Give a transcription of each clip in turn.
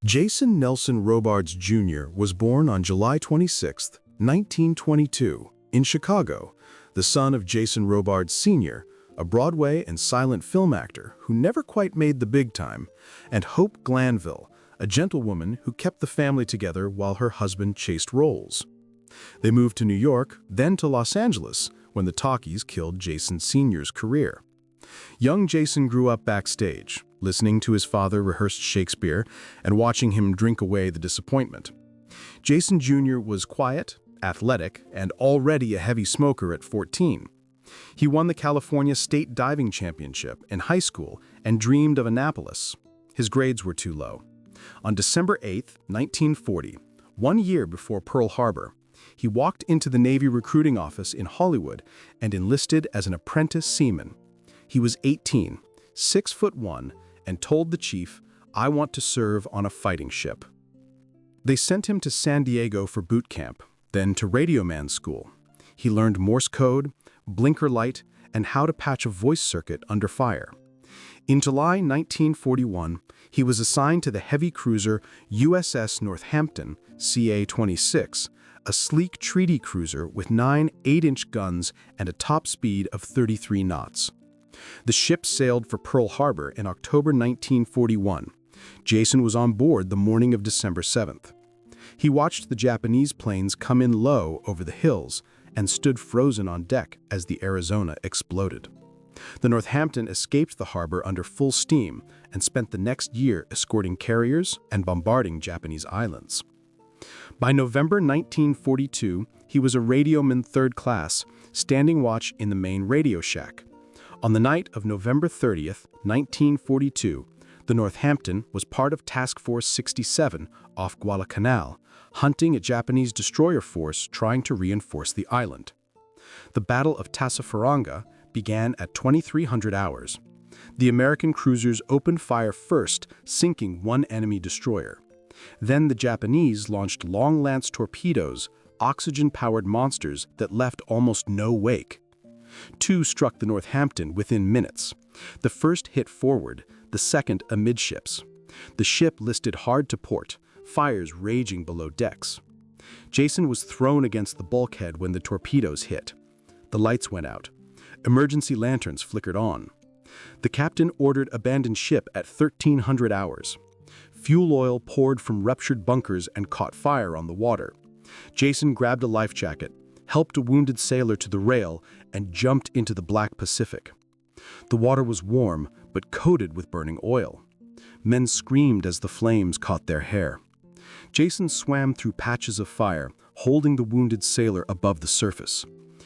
Jason Nelson Robards Jr. was born on July 26, 1922, in Chicago, the son of Jason Robards Sr., a Broadway and silent film actor who never quite made the big time, and Hope Glanville, a gentlewoman who kept the family together while her husband chased roles. They moved to New York, then to Los Angeles, when the talkies killed Jason Sr.'s career. Young Jason grew up backstage, listening to his father rehearse Shakespeare and watching him drink away the disappointment. Jason Jr. was quiet, athletic, and already a heavy smoker at 14. He won the California State Diving Championship in high school and dreamed of Annapolis. His grades were too low. On December 8, 1940, 1 year before Pearl Harbor, he walked into the Navy recruiting office in Hollywood and enlisted as an apprentice seaman. He was 18, 6'1", and told the chief, "I want to serve on a fighting ship." They sent him to San Diego for boot camp, then to radioman school. He learned Morse code, blinker light, and how to patch a voice circuit under fire. In July 1941, he was assigned to the heavy cruiser USS Northampton, CA-26, a sleek treaty cruiser with 9 8-inch guns and a top speed of 33 knots. The ship sailed for Pearl Harbor in October 1941. Jason was on board the morning of December 7th. He watched the Japanese planes come in low over the hills and stood frozen on deck as the Arizona exploded. The Northampton escaped the harbor under full steam and spent the next year escorting carriers and bombarding Japanese islands. By November 1942, he was a radioman third class, standing watch in the main radio shack. On the night of November 30th, 1942, the Northampton was part of Task Force 67 off Guadalcanal, hunting a Japanese destroyer force trying to reinforce the island. The Battle of Tassafaronga began at 2300 hours. The American cruisers opened fire first, sinking one enemy destroyer. Then the Japanese launched long-lance torpedoes, oxygen-powered monsters that left almost no wake. 2 struck the Northampton within minutes. The first hit forward, the second amidships. The ship listed hard to port, fires raging below decks. Jason was thrown against the bulkhead when the torpedoes hit. The lights went out. Emergency lanterns flickered on. The captain ordered abandoned ship at 1300 hours. Fuel oil poured from ruptured bunkers and caught fire on the water. Jason grabbed a life jacket, helped a wounded sailor to the rail, and jumped into the Black Pacific. The water was warm, but coated with burning oil. Men screamed as the flames caught their hair. Jason swam through patches of fire, holding the wounded sailor above the surface.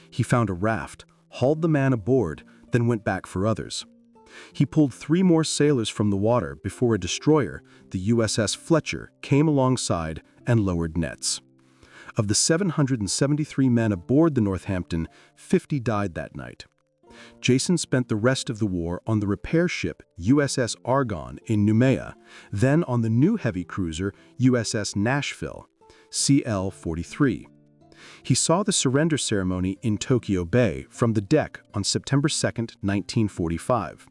He found a raft, hauled the man aboard, then went back for others. He pulled 3 more sailors from the water before a destroyer, the USS Fletcher, came alongside and lowered nets. Of the 773 men aboard the Northampton, 50 died that night. Jason spent the rest of the war on the repair ship USS Argonne in Noumea, then on the new heavy cruiser USS Nashville, CL-43. He saw the surrender ceremony in Tokyo Bay from the deck on September 2, 1945.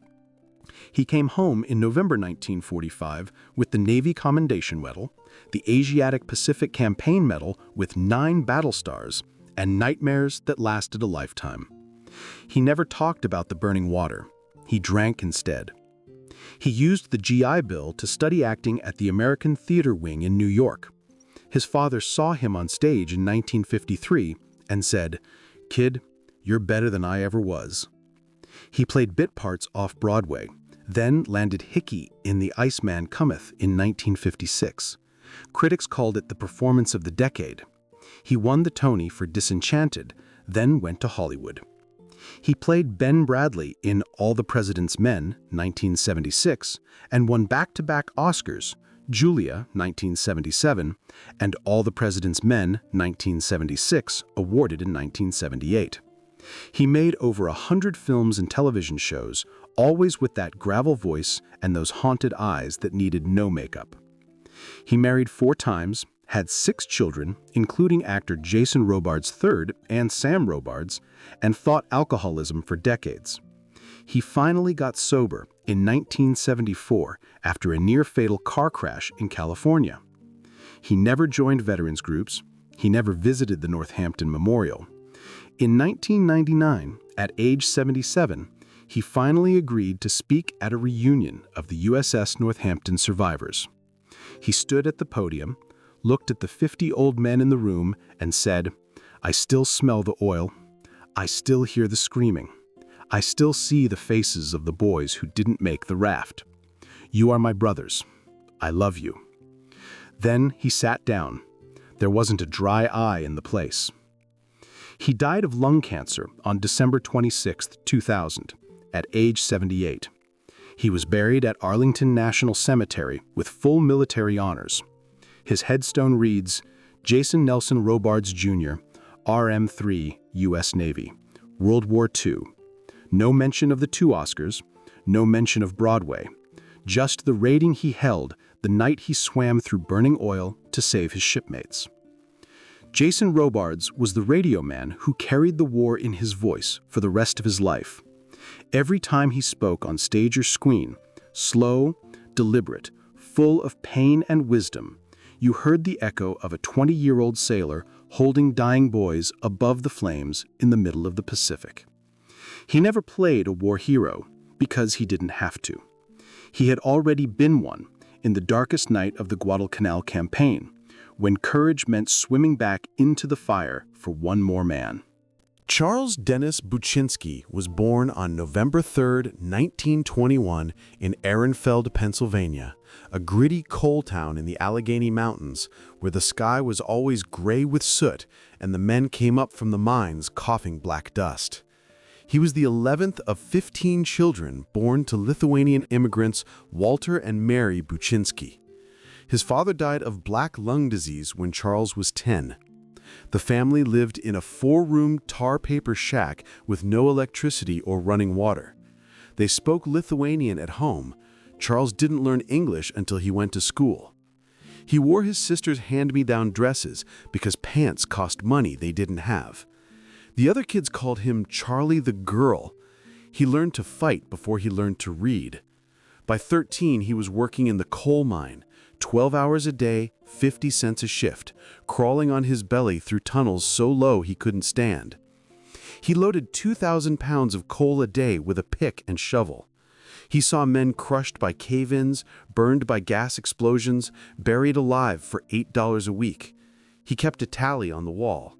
He came home in November 1945 with the Navy Commendation Medal, the Asiatic Pacific Campaign Medal with 9 battle stars, and nightmares that lasted a lifetime. He never talked about the burning water. He drank instead. He used the GI Bill to study acting at the American Theater Wing in New York. His father saw him on stage in 1953 and said, "Kid, you're better than I ever was." He played bit parts off-Broadway, then landed Hickey in The Iceman Cometh in 1956. Critics called it the performance of the decade. He won the Tony for Disenchanted, then went to Hollywood. He played Ben Bradley in All the President's Men, 1976, and won back-to-back Oscars, Julia, 1977, and All the President's Men, 1976, awarded in 1978. He made over 100 films and television shows, always with that gravel voice and those haunted eyes that needed no makeup. He married 4 times, had 6 children, including actor Jason Robards III and Sam Robards, and fought alcoholism for decades. He finally got sober in 1974 after a near-fatal car crash in California. He never joined veterans groups. He never visited the Northampton Memorial. In 1999, at age 77, he finally agreed to speak at a reunion of the USS Northampton survivors. He stood at the podium, looked at the 50 old men in the room, and said, "I still smell the oil. I still hear the screaming. I still see the faces of the boys who didn't make the raft. You are my brothers. I love you." Then he sat down. There wasn't a dry eye in the place. He died of lung cancer on December 26, 2000, at age 78. He was buried at Arlington National Cemetery with full military honors. His headstone reads, Jason Nelson Robards, Jr., RM-3, U.S. Navy, World War II. No mention of the 2 Oscars, no mention of Broadway. Just the rating he held the night he swam through burning oil to save his shipmates. Jason Robards was the radio man who carried the war in his voice for the rest of his life. Every time he spoke on stage or screen, slow, deliberate, full of pain and wisdom, you heard the echo of a 20-year-old sailor holding dying boys above the flames in the middle of the Pacific. He never played a war hero because he didn't have to. He had already been one in the darkest night of the Guadalcanal campaign, when courage meant swimming back into the fire for one more man. Charles Dennis Buczynski was born on November 3, 1921 in Ehrenfeld, Pennsylvania, a gritty coal town in the Allegheny Mountains where the sky was always gray with soot and the men came up from the mines coughing black dust. He was the 11th of 15 children born to Lithuanian immigrants Walter and Mary Buczynski. His father died of black lung disease when Charles was 10. The family lived in a 4-room tar paper shack with no electricity or running water. They spoke Lithuanian at home. Charles didn't learn English until he went to school. He wore his sister's hand-me-down dresses because pants cost money they didn't have. The other kids called him Charlie the Girl. He learned to fight before he learned to read. By 13, he was working in the coal mine, 12 hours a day, 50 cents a shift, crawling on his belly through tunnels so low he couldn't stand. He loaded 2,000 pounds of coal a day with a pick and shovel. He saw men crushed by cave-ins, burned by gas explosions, buried alive for $8 a week. He kept a tally on the wall.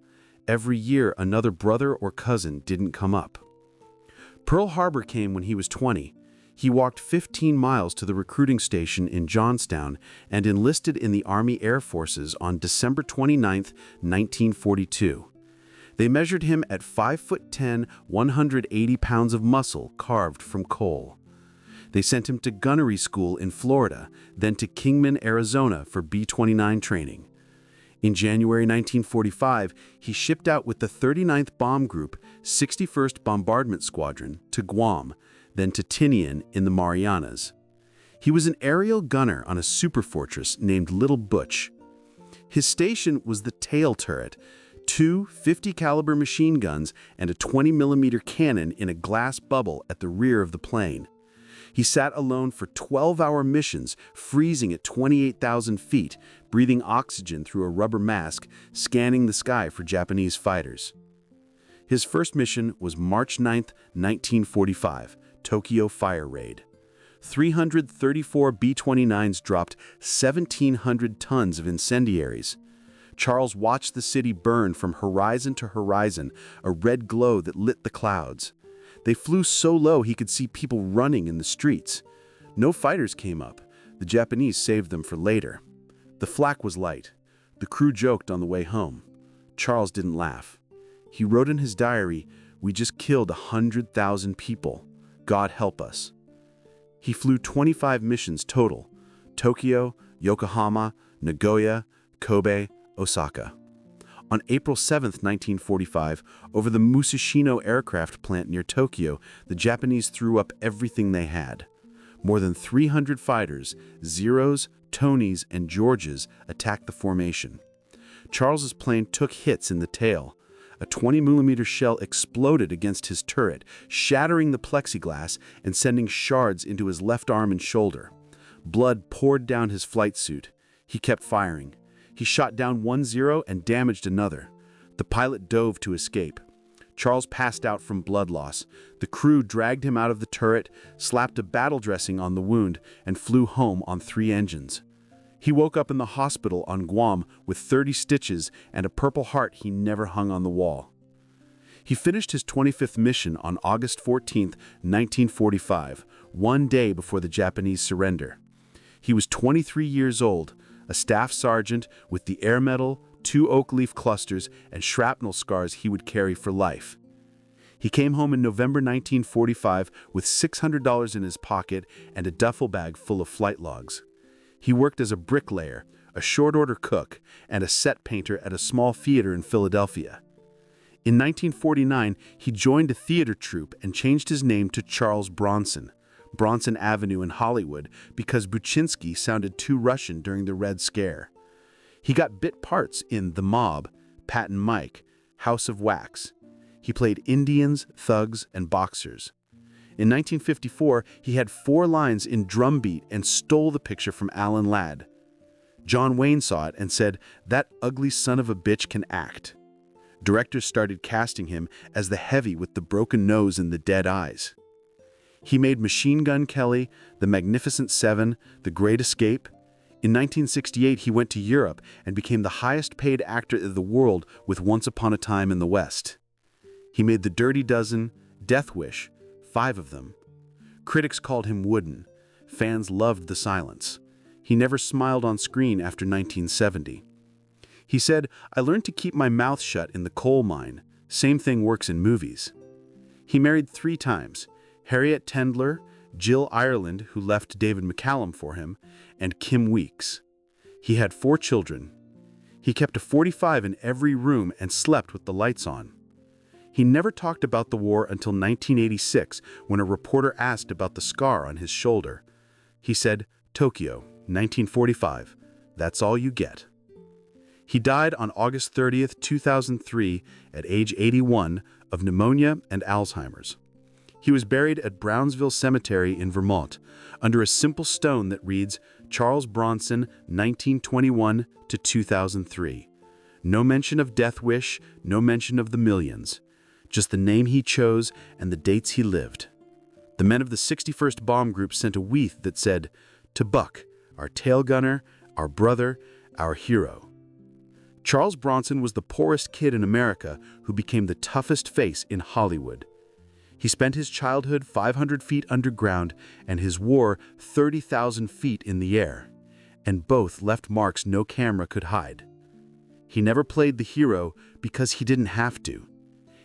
Every year, another brother or cousin didn't come up. Pearl Harbor came when he was 20. He walked 15 miles to the recruiting station in Johnstown and enlisted in the Army Air Forces on December 29, 1942. They measured him at 5'10", 180 pounds of muscle carved from coal. They sent him to gunnery school in Florida, then to Kingman, Arizona for B-29 training. In January 1945, he shipped out with the 39th Bomb Group, 61st Bombardment Squadron, to Guam, then to Tinian in the Marianas. He was an aerial gunner on a superfortress named Little Butch. His station was the tail turret, 2 50-caliber machine guns and a 20mm cannon in a glass bubble at the rear of the plane. He sat alone for 12-hour missions, freezing at 28,000 feet, breathing oxygen through a rubber mask, scanning the sky for Japanese fighters. His first mission was March 9, 1945, Tokyo Fire Raid. 334 B-29s dropped 1,700 tons of incendiaries. Charles watched the city burn from horizon to horizon, a red glow that lit the clouds. They flew so low he could see people running in the streets. No fighters came up. The Japanese saved them for later. The flak was light. The crew joked on the way home. Charles didn't laugh. He wrote in his diary, "We just killed 100,000 people. God help us." He flew 25 missions total: Tokyo, Yokohama, Nagoya, Kobe, Osaka. On April 7, 1945, over the Musashino aircraft plant near Tokyo, the Japanese threw up everything they had. More than 300 fighters, Zeros, Tonys, and Georges attacked the formation. Charles's plane took hits in the tail. A 20mm shell exploded against his turret, shattering the plexiglass and sending shards into his left arm and shoulder. Blood poured down his flight suit. He kept firing. He shot down one Zero and damaged another. The pilot dove to escape. Charles passed out from blood loss. The crew dragged him out of the turret, slapped a battle dressing on the wound, and flew home on 3 engines. He woke up in the hospital on Guam with 30 stitches and a Purple Heart he never hung on the wall. He finished his 25th mission on August 14, 1945, one day before the Japanese surrender. He was 23 years old, a staff sergeant with the Air Medal, 2 oak leaf clusters, and shrapnel scars he would carry for life. He came home in November 1945 with $600 in his pocket and a duffel bag full of flight logs. He worked as a bricklayer, a short-order cook, and a set painter at a small theater in Philadelphia. In 1949, he joined a theater troupe and changed his name to Charles Bronson, Bronson Avenue in Hollywood, because Buczynski sounded too Russian during the Red Scare. He got bit parts in The Mob, Pat and Mike, House of Wax. He played Indians, thugs, and boxers. In 1954, he had 4 lines in Drumbeat and stole the picture from Alan Ladd. John Wayne saw it and said, "That ugly son of a bitch can act." Directors started casting him as the heavy with the broken nose and the dead eyes. He made Machine Gun Kelly, The Magnificent Seven, The Great Escape. In 1968, he went to Europe and became the highest-paid actor in the world with Once Upon a Time in the West. He made The Dirty Dozen, Death Wish, 5 of them. Critics called him wooden. Fans loved the silence. He never smiled on screen after 1970. He said, "I learned to keep my mouth shut in the coal mine. Same thing works in movies." He married 3 times, Harriet Tendler, Jill Ireland, who left David McCallum for him, and Kim Weeks. He had 4 children. He kept a .45 in every room and slept with the lights on. He never talked about the war until 1986, when a reporter asked about the scar on his shoulder. He said, "Tokyo, 1945, that's all you get." He died on August 30, 2003, at age 81, of pneumonia and Alzheimer's. He was buried at Brownsville Cemetery in Vermont, under a simple stone that reads, Charles Bronson, 1921 to 2003. No mention of Death Wish, no mention of the millions. Just the name he chose and the dates he lived. The men of the 61st Bomb Group sent a wreath that said, "To Buck, our tail gunner, our brother, our hero." Charles Bronson was the poorest kid in America who became the toughest face in Hollywood. He spent his childhood 500 feet underground and his war 30,000 feet in the air, and both left marks no camera could hide. He never played the hero because he didn't have to.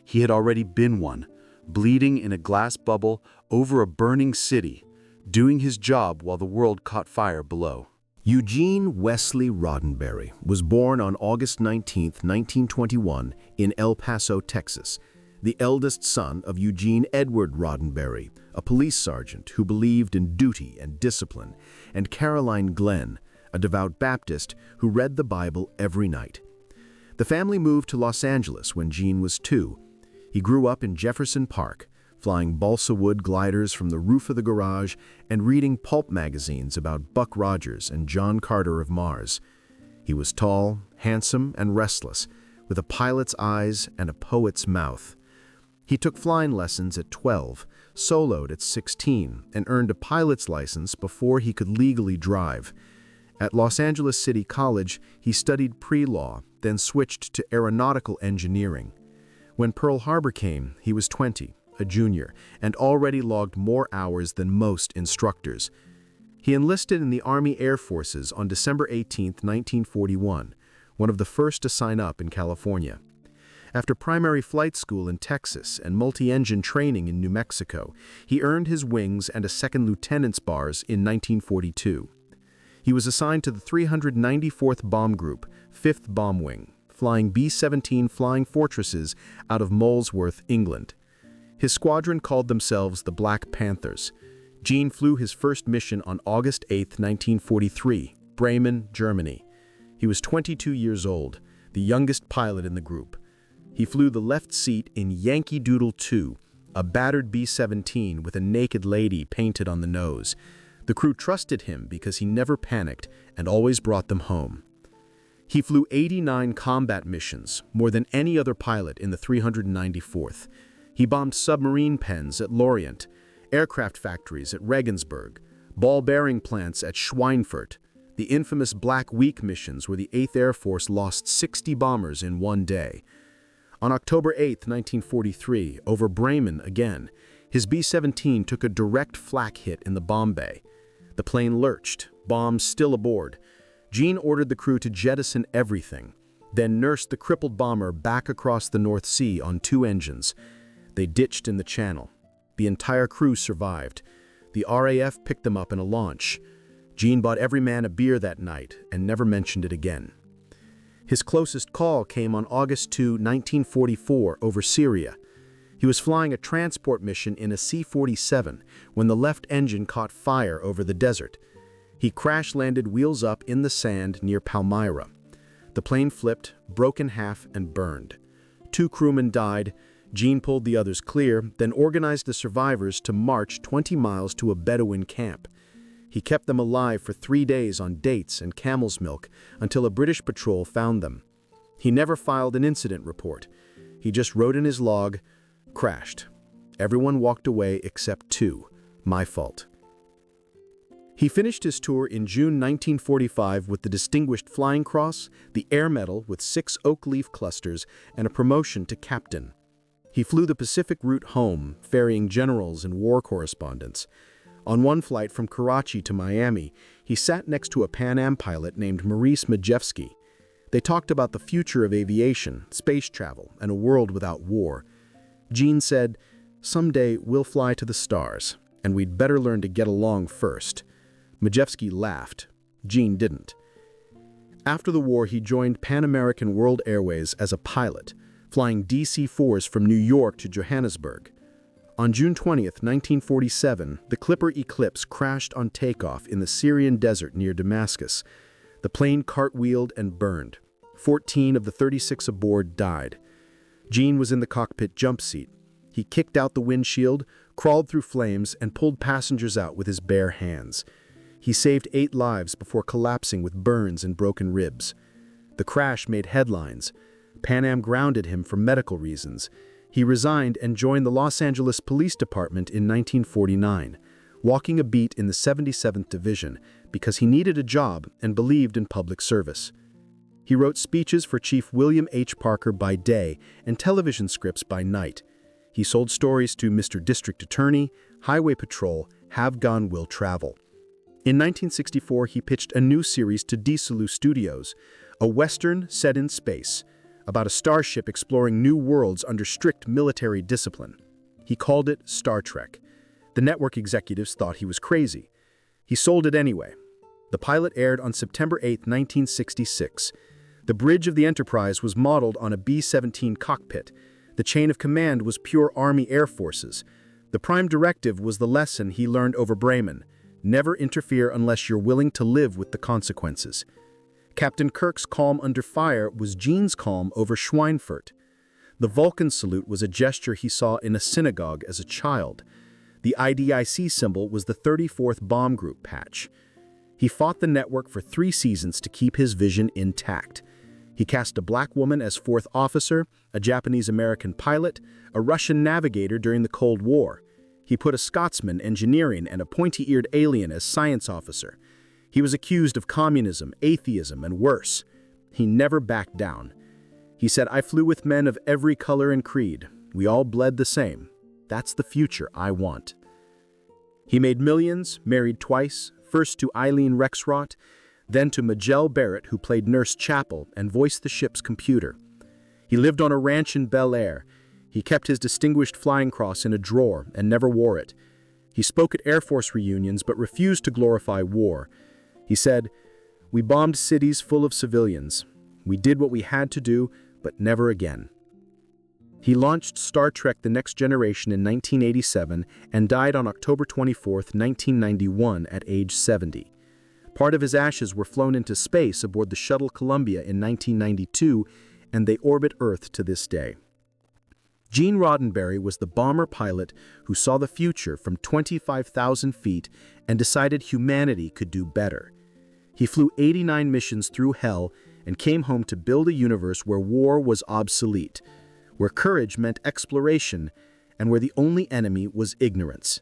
He had already been one, bleeding in a glass bubble over a burning city, doing his job while the world caught fire below. Eugene Wesley Roddenberry was born on August 19, 1921, in El Paso, Texas, the eldest son of Eugene Edward Roddenberry, a police sergeant who believed in duty and discipline, and Caroline Glenn, a devout Baptist who read the Bible every night. The family moved to Los Angeles when Gene was 2. He grew up in Jefferson Park, flying balsa wood gliders from the roof of the garage and reading pulp magazines about Buck Rogers and John Carter of Mars. He was tall, handsome, and restless, with a pilot's eyes and a poet's mouth. He took flying lessons at 12, soloed at 16, and earned a pilot's license before he could legally drive. At Los Angeles City College, he studied pre-law, then switched to aeronautical engineering. When Pearl Harbor came, he was 20, a junior, and already logged more hours than most instructors. He enlisted in the Army Air Forces on December 18, 1941, one of the first to sign up in California. After primary flight school in Texas and multi-engine training in New Mexico, he earned his wings and a second lieutenant's bars in 1942. He was assigned to the 394th Bomb Group, 5th Bomb Wing, flying B-17 Flying Fortresses out of Molesworth, England. His squadron called themselves the Black Panthers. Gene flew his first mission on August 8, 1943, Bremen, Germany. He was 22 years old, the youngest pilot in the group. He flew the left seat in Yankee Doodle 2, a battered B-17 with a naked lady painted on the nose. The crew trusted him because he never panicked and always brought them home. He flew 89 combat missions, more than any other pilot in the 394th. He bombed submarine pens at Lorient, aircraft factories at Regensburg, ball bearing plants at Schweinfurt, the infamous Black Week missions where the 8th Air Force lost 60 bombers in one day. On October 8, 1943, over Bremen again, his B-17 took a direct flak hit in the bomb bay. The plane lurched, bombs still aboard. Gene ordered the crew to jettison everything, then nursed the crippled bomber back across the North Sea on 2 engines. They ditched in the channel. The entire crew survived. The RAF picked them up in a launch. Gene bought every man a beer that night and never mentioned it again. His closest call came on August 2, 1944, over Syria. He was flying a transport mission in a C-47 when the left engine caught fire over the desert. He crash-landed wheels up in the sand near Palmyra. The plane flipped, broke in half, and burned. 2 crewmen died. Gene pulled the others clear, then organized the survivors to march 20 miles to a Bedouin camp. He kept them alive for 3 days on dates and camel's milk until a British patrol found them. He never filed an incident report. He just wrote in his log, "Crashed. Everyone walked away except 2. My fault." He finished his tour in June 1945 with the Distinguished Flying Cross, the Air Medal with 6 oak leaf clusters, and a promotion to captain. He flew the Pacific route home, ferrying generals and war correspondents. On one flight from Karachi to Miami, he sat next to a Pan Am pilot named Maurice Majewski. They talked about the future of aviation, space travel, and a world without war. Gene said, "Someday we'll fly to the stars, and we'd better learn to get along first." Majewski laughed. Gene didn't. After the war, he joined Pan American World Airways as a pilot, flying DC-4s from New York to Johannesburg. On June 20, 1947, the Clipper Eclipse crashed on takeoff in the Syrian desert near Damascus. The plane cartwheeled and burned. 14 of the 36 aboard died. Gene was in the cockpit jump seat. He kicked out the windshield, crawled through flames, and pulled passengers out with his bare hands. He saved 8 lives before collapsing with burns and broken ribs. The crash made headlines. Pan Am grounded him for medical reasons. He resigned and joined the Los Angeles Police Department in 1949, walking a beat in the 77th Division because he needed a job and believed in public service. He wrote speeches for Chief William H. Parker by day and television scripts by night. He sold stories to Mr. District Attorney, Highway Patrol, Have Gun Will Travel. In 1964, he pitched a new series to Desilu Studios, a Western set in space, about a starship exploring new worlds under strict military discipline. He called it Star Trek. The network executives thought he was crazy. He sold it anyway. The pilot aired on September 8, 1966. The bridge of the Enterprise was modeled on a B-17 cockpit. The chain of command was pure Army Air Forces. The prime directive was the lesson he learned over Bremen: never interfere unless you're willing to live with the consequences. Captain Kirk's calm under fire was Gene's calm over Schweinfurt. The Vulcan salute was a gesture he saw in a synagogue as a child. The IDIC symbol was the 34th Bomb Group patch. He fought the network for 3 seasons to keep his vision intact. He cast a black woman as 4th officer, a Japanese-American pilot, a Russian navigator during the Cold War. He put a Scotsman engineering and a pointy-eared alien as science officer. He was accused of communism, atheism, and worse. He never backed down. He said, "I flew with men of every color and creed. We all bled the same. That's the future I want." He made millions, married twice, first to Eileen Rexroth, then to Majel Barrett, who played Nurse Chapel and voiced the ship's computer. He lived on a ranch in Bel Air. He kept his Distinguished Flying Cross in a drawer and never wore it. He spoke at Air Force reunions but refused to glorify war. He said, "We bombed cities full of civilians. We did what we had to do, but never again." He launched Star Trek: The Next Generation in 1987 and died on October 24, 1991 at age 70. Part of his ashes were flown into space aboard the Shuttle Columbia in 1992, and they orbit Earth to this day. Gene Roddenberry was the bomber pilot who saw the future from 25,000 feet and decided humanity could do better. He flew 89 missions through hell and came home to build a universe where war was obsolete, where courage meant exploration, and where the only enemy was ignorance.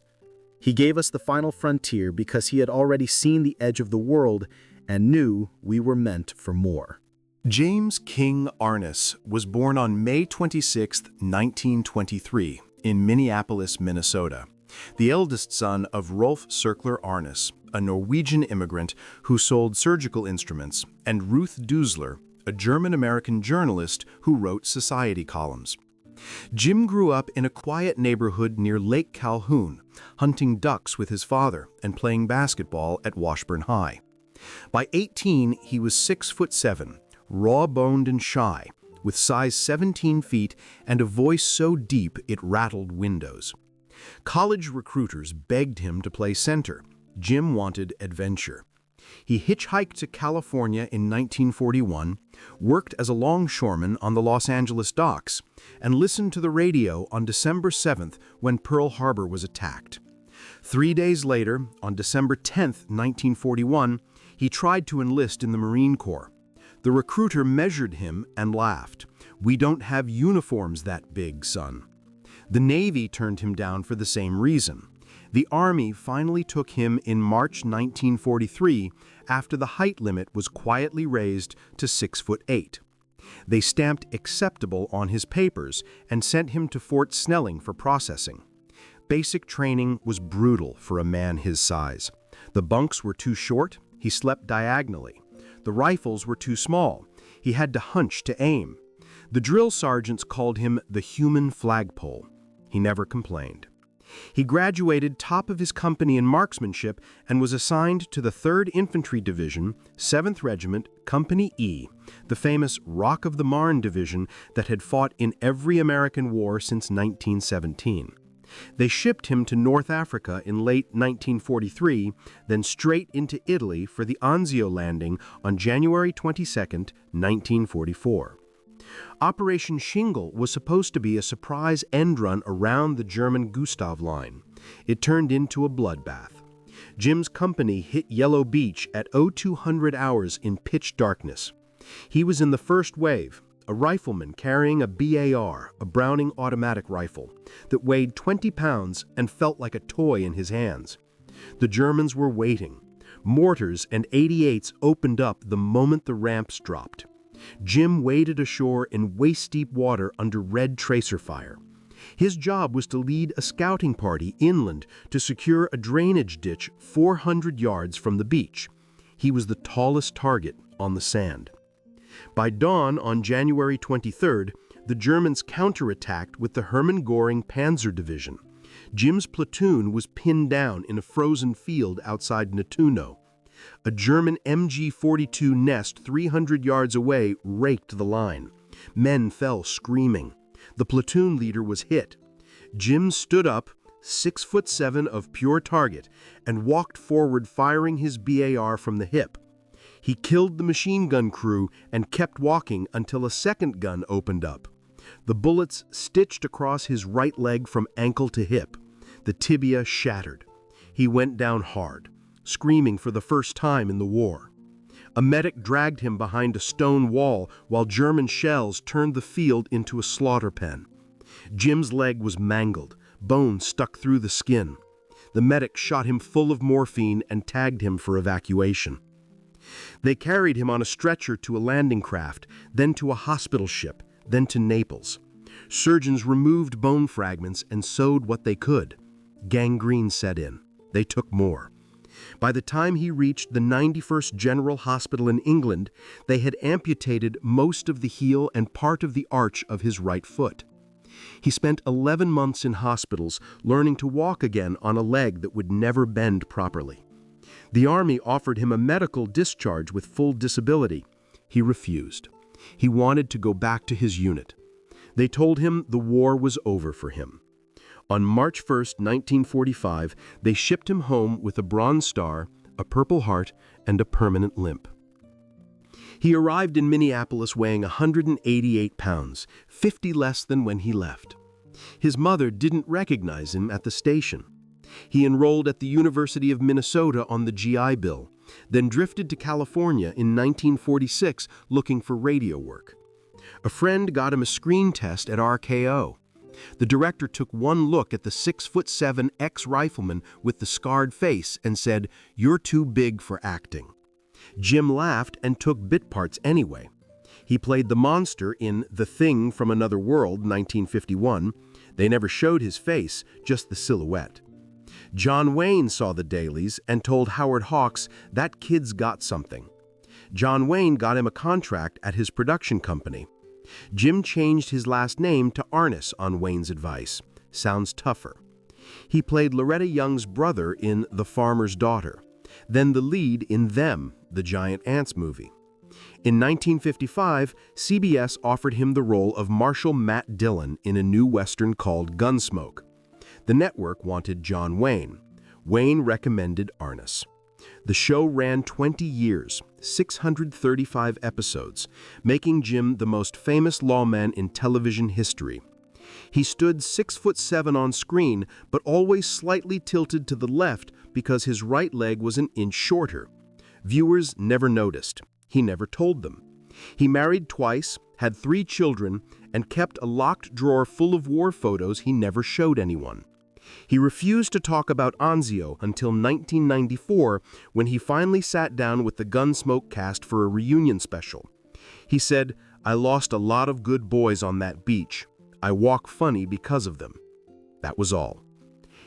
He gave us the final frontier because he had already seen the edge of the world and knew we were meant for more. James King Arness was born on May 26, 1923, in Minneapolis, Minnesota, the eldest son of Rolf Cirkler Arness, a Norwegian immigrant who sold surgical instruments, and Ruth Dusler, a German-American journalist who wrote society columns. Jim grew up in a quiet neighborhood near Lake Calhoun, hunting ducks with his father and playing basketball at Washburn High. By 18, he was 6'7", raw-boned and shy, with size 17 feet and a voice so deep it rattled windows. College recruiters begged him to play center. Jim wanted adventure. He hitchhiked to California in 1941, worked as a longshoreman on the Los Angeles docks, and listened to the radio on December 7th when Pearl Harbor was attacked. 3 days later, on December 10th, 1941, he tried to enlist in the Marine Corps. The recruiter measured him and laughed. "We don't have uniforms that big, son." The Navy turned him down for the same reason. The Army finally took him in March 1943 after the height limit was quietly raised to 6'8". They stamped acceptable on his papers and sent him to Fort Snelling for processing. Basic training was brutal for a man his size. The bunks were too short, he slept diagonally. The rifles were too small, he had to hunch to aim. The drill sergeants called him the human flagpole. He never complained. He graduated top of his company in marksmanship and was assigned to the 3rd Infantry Division, 7th Regiment, Company E, the famous Rock of the Marne division that had fought in every American war since 1917. They shipped him to North Africa in late 1943, then straight into Italy for the Anzio landing on January 22, 1944. Operation Shingle was supposed to be a surprise end run around the German Gustav Line. It turned into a bloodbath. Jim's company hit Yellow Beach at 0200 hours in pitch darkness. He was in the first wave, a rifleman carrying a BAR, a Browning automatic rifle, that weighed 20 pounds and felt like a toy in his hands. The Germans were waiting. Mortars and 88s opened up the moment the ramps dropped. Jim waded ashore in waist-deep water under red tracer fire. His job was to lead a scouting party inland to secure a drainage ditch 400 yards from the beach. He was the tallest target on the sand. By dawn on January 23rd, the Germans counterattacked with the Hermann Göring Panzer Division. Jim's platoon was pinned down in a frozen field outside Nettuno. A German MG-42 nest 300 yards away raked the line. Men fell screaming. The platoon leader was hit. Jim stood up, 6'7" of pure target, and walked forward firing his BAR from the hip. He killed the machine gun crew and kept walking until a second gun opened up. The bullets stitched across his right leg from ankle to hip. The tibia shattered. He went down hard, screaming for the first time in the war. A medic dragged him behind a stone wall while German shells turned the field into a slaughter pen. Jim's leg was mangled, bone stuck through the skin. The medic shot him full of morphine and tagged him for evacuation. They carried him on a stretcher to a landing craft, then to a hospital ship, then to Naples. Surgeons removed bone fragments and sewed what they could. Gangrene set in. They took more. By the time he reached the 91st General Hospital in England, they had amputated most of the heel and part of the arch of his right foot. He spent 11 months in hospitals learning to walk again on a leg that would never bend properly. The Army offered him a medical discharge with full disability. He refused. He wanted to go back to his unit. They told him the war was over for him. On March 1, 1945, they shipped him home with a Bronze Star, a Purple Heart, and a permanent limp. He arrived in Minneapolis weighing 188 pounds, 50 less than when he left. His mother didn't recognize him at the station. He enrolled at the University of Minnesota on the GI Bill, then drifted to California in 1946 looking for radio work. A friend got him a screen test at RKO. The director took one look at the 6'7" ex-rifleman with the scarred face and said, "You're too big for acting." Jim laughed and took bit parts anyway. He played the monster in The Thing from Another World, 1951. They never showed his face, just the silhouette. John Wayne saw the dailies and told Howard Hawks, "That kid's got something." John Wayne got him a contract at his production company. Jim changed his last name to Arness on Wayne's advice. Sounds tougher. He played Loretta Young's brother in The Farmer's Daughter, then the lead in Them, the Giant Ants movie. In 1955, CBS offered him the role of Marshal Matt Dillon in a new Western called Gunsmoke. The network wanted John Wayne. Wayne recommended Arness. The show ran 20 years, 635 episodes, making Jim the most famous lawman in television history. He stood 6'7" on screen, but always slightly tilted to the left because his right leg was an inch shorter. Viewers never noticed. He never told them. He married twice, had 3 children, and kept a locked drawer full of war photos he never showed anyone. He refused to talk about Anzio until 1994, when he finally sat down with the Gunsmoke cast for a reunion special. He said, "I lost a lot of good boys on that beach. I walk funny because of them." That was all.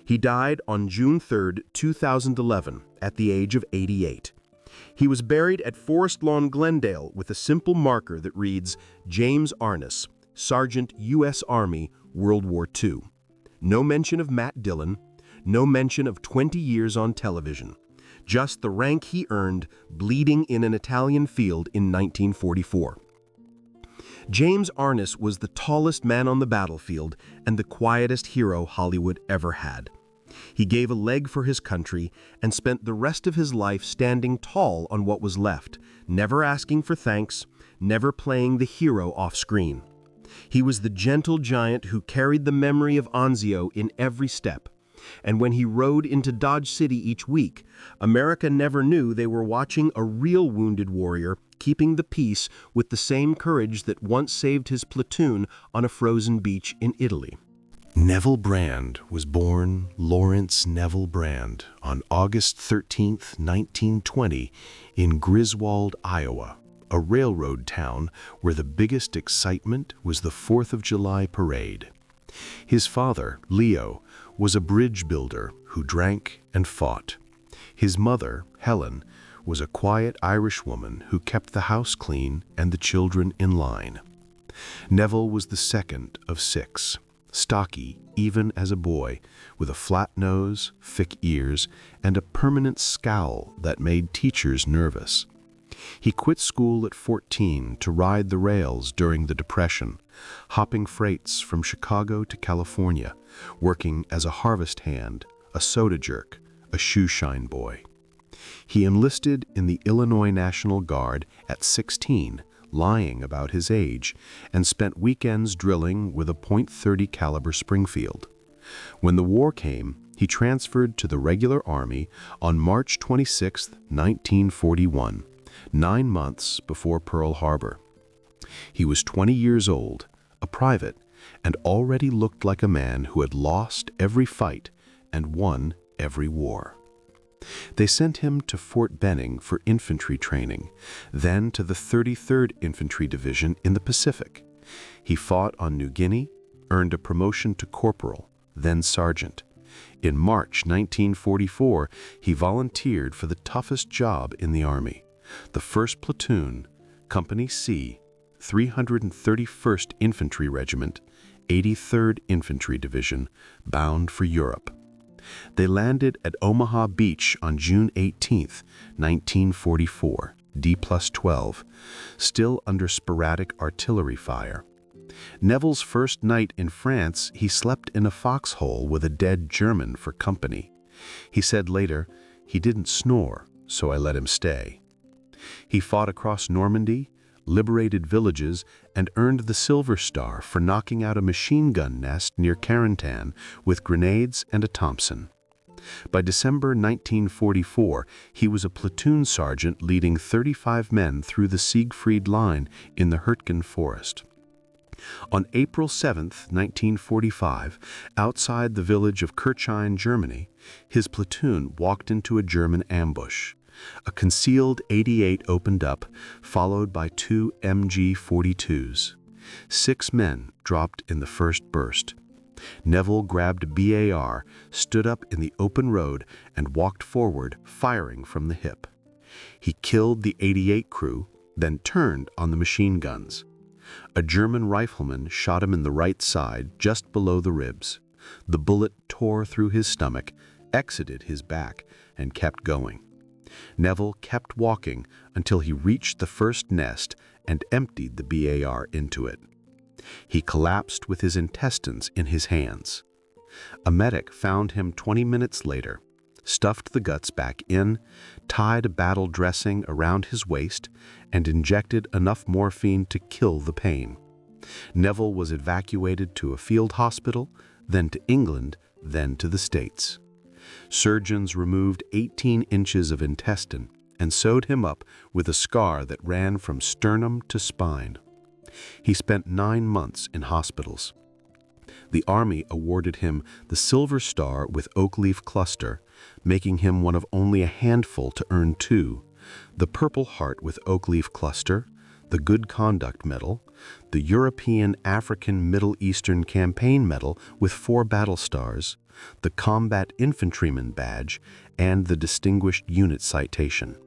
He died on June 3, 2011, at the age of 88. He was buried at Forest Lawn, Glendale, with a simple marker that reads, "James Arness, Sergeant, U.S. Army, World War II." No mention of Matt Dillon, no mention of 20 years on television. Just the rank he earned bleeding in an Italian field in 1944. James Arness was the tallest man on the battlefield and the quietest hero Hollywood ever had. He gave a leg for his country and spent the rest of his life standing tall on what was left, never asking for thanks, never playing the hero off-screen. He was the gentle giant who carried the memory of Anzio in every step. And when he rode into Dodge City each week, America never knew they were watching a real wounded warrior keeping the peace with the same courage that once saved his platoon on a frozen beach in Italy. Neville Brand was born Lawrence Neville Brand on August 13, 1920, in Griswold, Iowa, a railroad town where the biggest excitement was the 4th of July parade. His father, Leo, was a bridge builder who drank and fought. His mother, Helen, was a quiet Irish woman who kept the house clean and the children in line. Neville was the second of 6, stocky even as a boy, with a flat nose, thick ears, and a permanent scowl that made teachers nervous. He quit school at 14 to ride the rails during the Depression, hopping freights from Chicago to California, working as a harvest hand, a soda jerk, a shoeshine boy. He enlisted in the Illinois National Guard at 16, lying about his age, and spent weekends drilling with a .30 caliber Springfield. When the war came, he transferred to the regular army on March 26, 1941, 9 months before Pearl Harbor. He was 20 years old, a private, and already looked like a man who had lost every fight and won every war. They sent him to Fort Benning for infantry training, then to the 33rd Infantry Division in the Pacific. He fought on New Guinea, earned a promotion to corporal, then sergeant. In March 1944, he volunteered for the toughest job in the Army, the 1st Platoon, Company C, 331st Infantry Regiment, 83rd Infantry Division, bound for Europe. They landed at Omaha Beach on June 18, 1944, D+12, still under sporadic artillery fire. Neville's first night in France, he slept in a foxhole with a dead German for company. He said later, "He didn't snore, so I let him stay." He fought across Normandy, liberated villages, and earned the Silver Star for knocking out a machine gun nest near Carentan with grenades and a Thompson. By December 1944, he was a platoon sergeant leading 35 men through the Siegfried Line in the Hürtgen forest. On April 7, 1945, outside the village of Kirchhain, Germany, his platoon walked into a German ambush. A concealed 88 opened up, followed by 2 MG-42s. 6 men dropped in the first burst. Neville grabbed a BAR, stood up in the open road, and walked forward, firing from the hip. He killed the 88 crew, then turned on the machine guns. A German rifleman shot him in the right side, just below the ribs. The bullet tore through his stomach, exited his back, and kept going. Neville kept walking until he reached the first nest and emptied the BAR into it. He collapsed with his intestines in his hands. A medic found him 20 minutes later, stuffed the guts back in, tied a battle dressing around his waist, and injected enough morphine to kill the pain. Neville was evacuated to a field hospital, then to England, then to the States. Surgeons removed 18 inches of intestine and sewed him up with a scar that ran from sternum to spine. He spent 9 months in hospitals. The Army awarded him the Silver Star with Oak Leaf Cluster, making him one of only a handful to earn 2, the Purple Heart with Oak Leaf Cluster, the Good Conduct Medal, the European African Middle Eastern Campaign Medal with 4 battle stars, the Combat Infantryman Badge, and the Distinguished Unit Citation.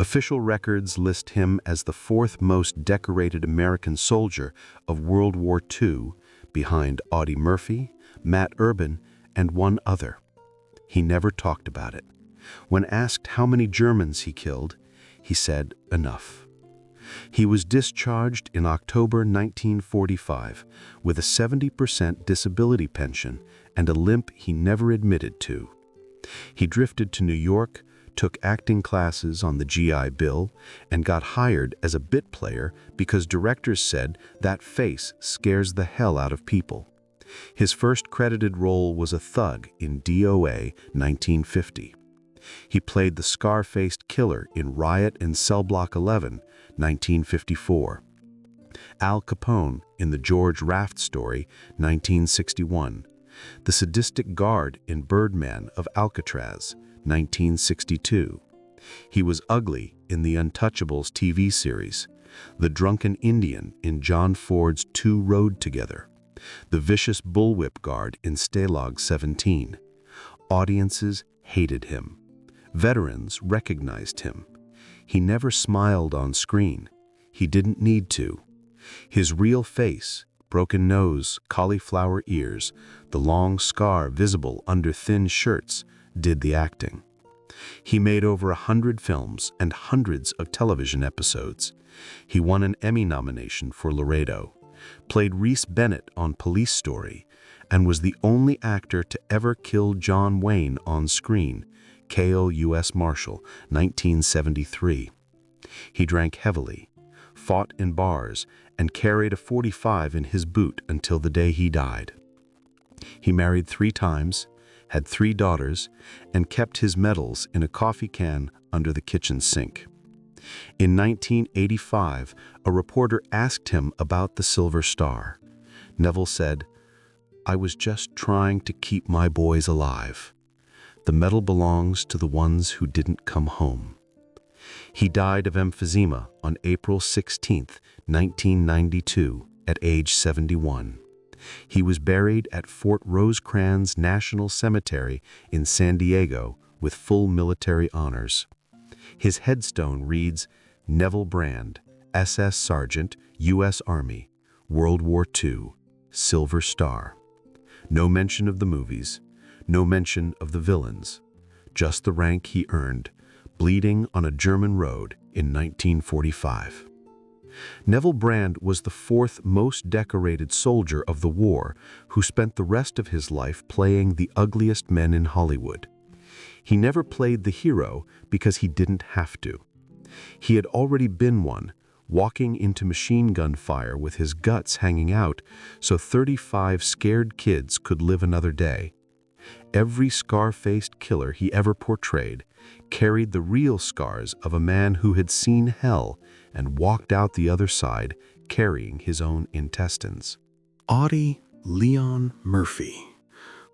Official records list him as the 4th most decorated American soldier of World War II, behind Audie Murphy, Matt Urban, and one other. He never talked about it. When asked how many Germans he killed, he said enough. He was discharged in October 1945 with a 70% disability pension and a limp he never admitted to. He drifted to New York, took acting classes on the GI Bill, and got hired as a bit player because directors said that face scares the hell out of people. His first credited role was a thug in DOA 1950. He played the scar-faced killer in Riot in Cell Block 11, 1954. Al Capone in the George Raft Story, 1961. The sadistic guard in Birdman of Alcatraz, 1962. He was ugly in the Untouchables TV series, the drunken Indian in John Ford's Two Rode Together, the vicious bullwhip guard in Stalag 17. Audiences hated him. Veterans recognized him. He never smiled on screen. He didn't need to. His real face, broken nose, cauliflower ears, the long scar visible under thin shirts, did the acting. He made over 100 films and hundreds of television episodes. He won an Emmy nomination for Laredo, played Reese Bennett on Police Story, and was the only actor to ever kill John Wayne on screen, KO U.S. Marshal, 1973. He drank heavily, fought in bars, and carried a .45 in his boot until the day he died. He married 3 times, had 3 daughters, and kept his medals in a coffee can under the kitchen sink. In 1985, a reporter asked him about the Silver Star. Neville said, "I was just trying to keep my boys alive. The medal belongs to the ones who didn't come home." He died of emphysema on April 16, 1992, at age 71. He was buried at Fort Rosecrans National Cemetery in San Diego with full military honors. His headstone reads, Neville Brand, SS Sergeant, U.S. Army, World War II, Silver Star. No mention of the movies, no mention of the villains, just the rank he earned, bleeding on a German road in 1945. Neville Brand was the 4th most decorated soldier of the war who spent the rest of his life playing the ugliest men in Hollywood. He never played the hero because he didn't have to. He had already been one walking into machine gun fire with his guts hanging out so 35 scared kids could live another day. Every scar-faced killer he ever portrayed carried the real scars of a man who had seen hell and walked out the other side carrying his own intestines. Audie Leon Murphy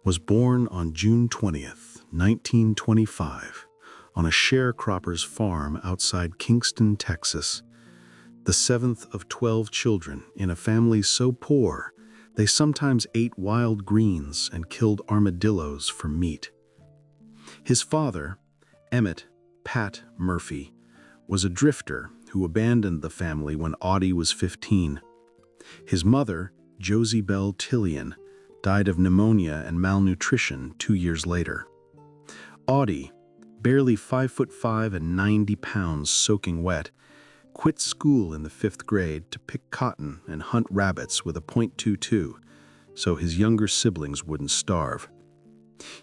was born on June 20th, 1925, on a sharecropper's farm outside Kingston, Texas, the seventh of 12 children in a family so poor they sometimes ate wild greens and killed armadillos for meat. His father, Emmett Pat Murphy, was a drifter who abandoned the family when Audie was 15. His mother, Josie Bell Tillian, died of pneumonia and malnutrition 2 years later. Audie, barely 5'5" and 90 pounds soaking wet, quit school in the 5th grade to pick cotton and hunt rabbits with a .22 so his younger siblings wouldn't starve.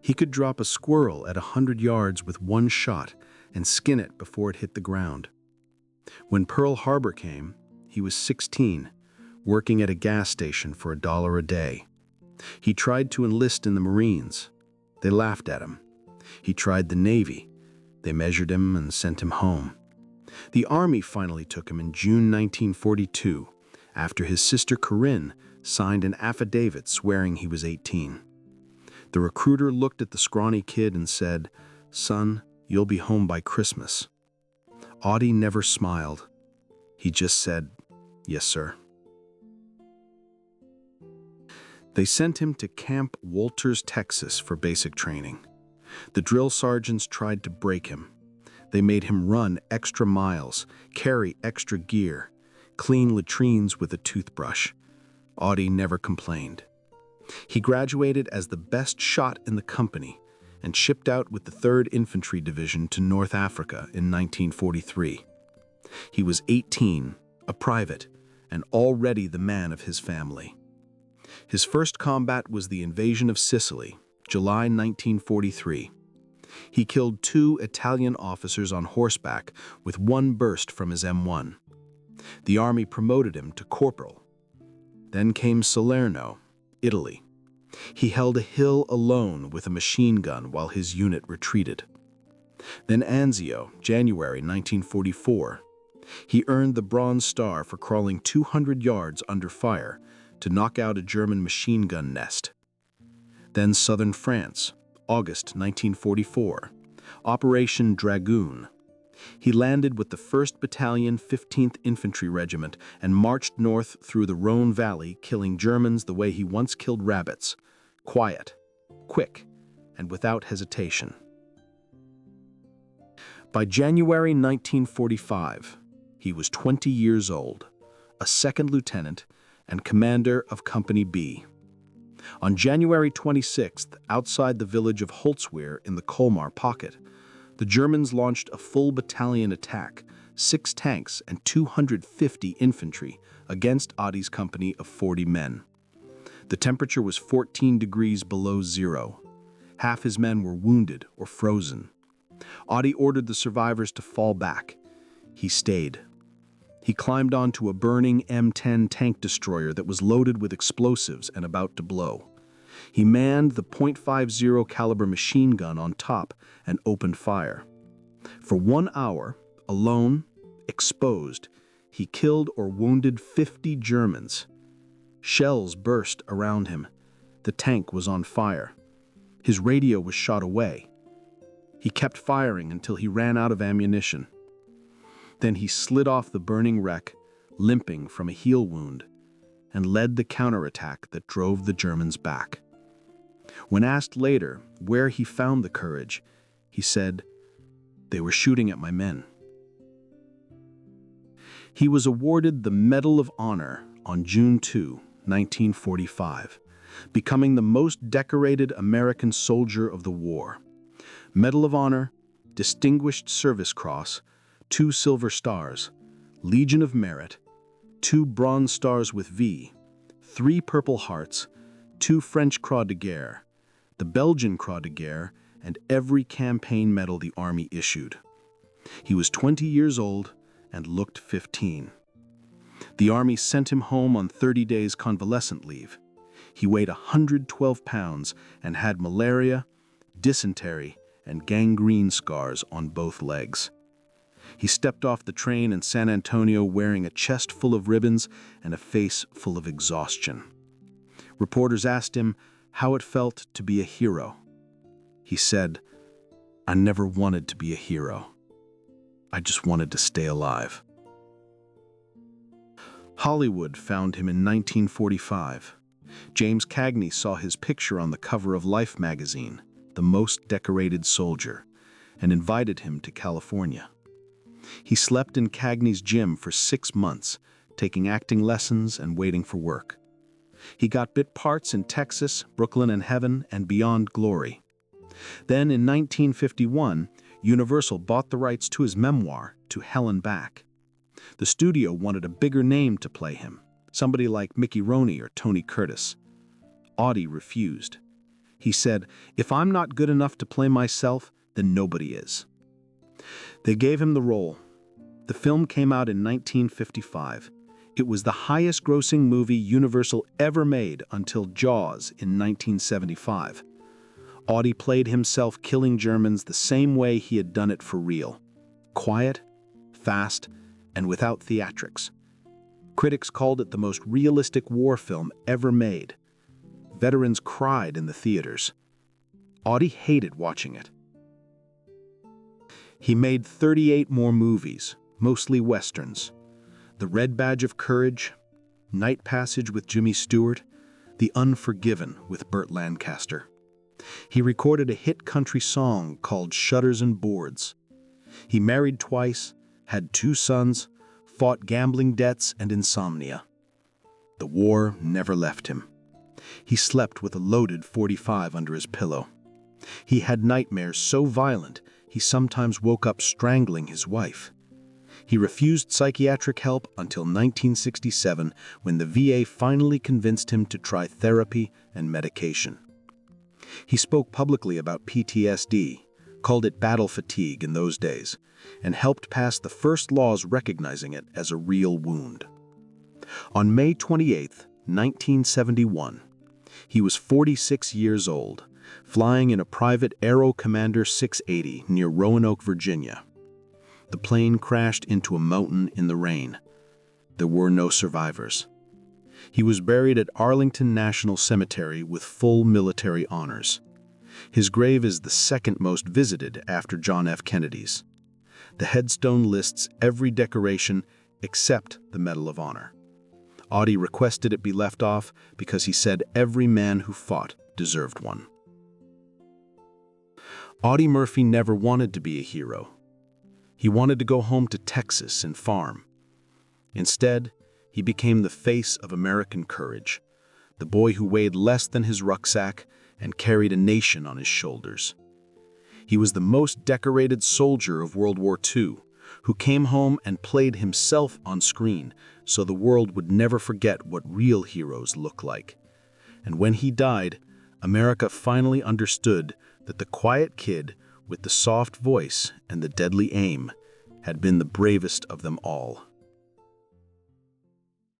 He could drop a squirrel at 100 yards with one shot and skin it before it hit the ground. When Pearl Harbor came, he was 16, working at a gas station for $1 a day. He tried to enlist in the Marines. They laughed at him. He tried the Navy. They measured him and sent him home. The Army finally took him in June 1942, after his sister Corinne signed an affidavit swearing he was 18. The recruiter looked at the scrawny kid and said, "Son, you'll be home by Christmas." Audie never smiled. He just said, "Yes, sir." They sent him to Camp Walters, Texas for basic training. The drill sergeants tried to break him. They made him run extra miles, carry extra gear, clean latrines with a toothbrush. Audie never complained. He graduated as the best shot in the company and shipped out with the 3rd Infantry Division to North Africa in 1943. He was 18, a private, and already the man of his family. His first combat was the invasion of Sicily, July 1943. He killed 2 Italian officers on horseback with one burst from his M1. The Army promoted him to corporal. Then came Salerno, Italy. He held a hill alone with a machine gun while his unit retreated. Then Anzio, January 1944. He earned the Bronze Star for crawling 200 yards under fire to knock out a German machine gun nest. Then southern France, August 1944, Operation Dragoon. He landed with the 1st Battalion, 15th Infantry Regiment and marched north through the Rhone Valley, killing Germans the way he once killed rabbits, quiet, quick, and without hesitation. By January 1945, he was 20 years old, a 2nd lieutenant and commander of Company B. On January 26th, outside the village of Holzwehr in the Colmar Pocket, the Germans launched a full battalion attack, 6 tanks and 250 infantry against Audie's company of 40 men. The temperature was 14 degrees below zero. Half his men were wounded or frozen. Audie ordered the survivors to fall back. He stayed. He climbed onto a burning M10 tank destroyer that was loaded with explosives and about to blow. He manned the .50 caliber machine gun on top and opened fire. For 1 hour, alone, exposed, he killed or wounded 50 Germans. Shells burst around him. The tank was on fire. His radio was shot away. He kept firing until he ran out of ammunition. Then he slid off the burning wreck, limping from a heel wound, and led the counterattack that drove the Germans back. When asked later where he found the courage, he said, "They were shooting at my men." He was awarded the Medal of Honor on June 2, 1945, becoming the most decorated American soldier of the war. Medal of Honor, Distinguished Service Cross, 2 Silver Stars, Legion of Merit, 2 Bronze Stars with V, 3 Purple Hearts, 2 French Croix de Guerre, the Belgian Croix de Guerre, and every campaign medal the Army issued. He was 20 years old and looked 15. The Army sent him home on 30 days convalescent leave. He weighed 112 pounds and had malaria, dysentery, and gangrene scars on both legs. He stepped off the train in San Antonio wearing a chest full of ribbons and a face full of exhaustion. Reporters asked him how it felt to be a hero. He said, "I never wanted to be a hero. I just wanted to stay alive." Hollywood found him in 1945. James Cagney saw his picture on the cover of Life magazine, the most decorated soldier, and invited him to California. He slept in Cagney's gym for 6 months, taking acting lessons and waiting for work. He got bit parts in Texas, Brooklyn and Heaven, and Beyond Glory. Then in 1951, Universal bought the rights to his memoir, To Hell and Back. The studio wanted a bigger name to play him, somebody like Mickey Rooney or Tony Curtis. Audie refused. He said, "If I'm not good enough to play myself, then nobody is." They gave him the role. The film came out in 1955. It was the highest-grossing movie Universal ever made until Jaws in 1975. Audie played himself killing Germans the same way he had done it for real. Quiet, fast, and without theatrics. Critics called it the most realistic war film ever made. Veterans cried in the theaters. Audie hated watching it. He made 38 more movies, mostly westerns. The Red Badge of Courage, Night Passage with Jimmy Stewart, The Unforgiven with Burt Lancaster. He recorded a hit country song called Shutters and Boards. He married twice, had 2 sons, fought gambling debts and insomnia. The war never left him. He slept with a loaded .45 under his pillow. He had nightmares so violent he sometimes woke up strangling his wife. He refused psychiatric help until 1967, when the VA finally convinced him to try therapy and medication. He spoke publicly about PTSD, called it battle fatigue in those days, and helped pass the first laws recognizing it as a real wound. On May 28, 1971, he was 46 years old, flying in a private Aero Commander 680 near Roanoke, Virginia. The plane crashed into a mountain in the rain. There were no survivors. He was buried at Arlington National Cemetery with full military honors. His grave is the second most visited after John F. Kennedy's. The headstone lists every decoration except the Medal of Honor. Audie requested it be left off because he said every man who fought deserved one. Audie Murphy never wanted to be a hero. He wanted to go home to Texas and farm. Instead, he became the face of American courage, the boy who weighed less than his rucksack and carried a nation on his shoulders. He was the most decorated soldier of World War II, who came home and played himself on screen so the world would never forget what real heroes look like. And when he died, America finally understood that the quiet kid with the soft voice and the deadly aim had been the bravest of them all.